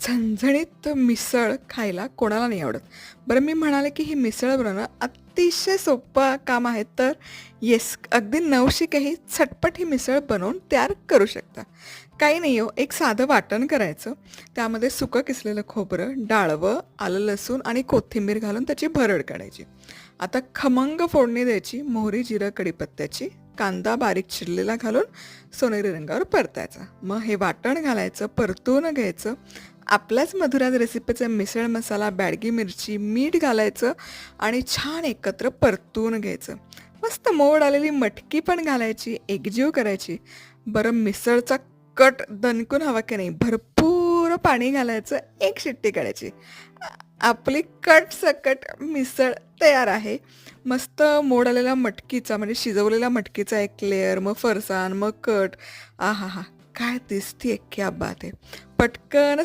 झणझणीत मिसळ खायला कोणाला नाही आवडत. बरं मी म्हणाले, की ही मिसळ बनवणं अतिशय सोपं काम आहे, तर येस, अगदी नवशिकही झटपट ही मिसळ बनवून तयार करू शकता. काही नाही हो, एक साधं वाटण करायचं. त्यामध्ये सुकं किसलेलं खोबरं, डाळवं, आलं, लसूण आणि कोथिंबीर घालून त्याची भरड काढायची. आता खमंग फोडणी द्यायची, मोहरी, जिरं, कढीपत्त्याची. कांदा बारीक चिरलेला घालून सोनेरी रंगावर परतायचा. मग हे वाटण घालायचं, परतून घ्यायचं. आपल्याच मधुराज रेसिपीचा मिसळ मसाला, बॅडगी मिरची, मीठ घालायचं आणि छान एकत्र परतून घ्यायचं. मस्त मोड आलेली मटकी पण घालायची, एकजीव करायची. बरं मिसळचा कट दणकून हवा की नाही, भरपूर पाणी घालायचं, एक शिट्टी काढायची. आ आपली कट सकट मिसळ तयार आहे. मस्त मोड आलेल्या मटकीचा म्हणजे शिजवलेल्या मटकीचा एक लेयर, मग फरसाण, मग कट. आहाहा! काय दिसतीये, क्या बात है! पटकन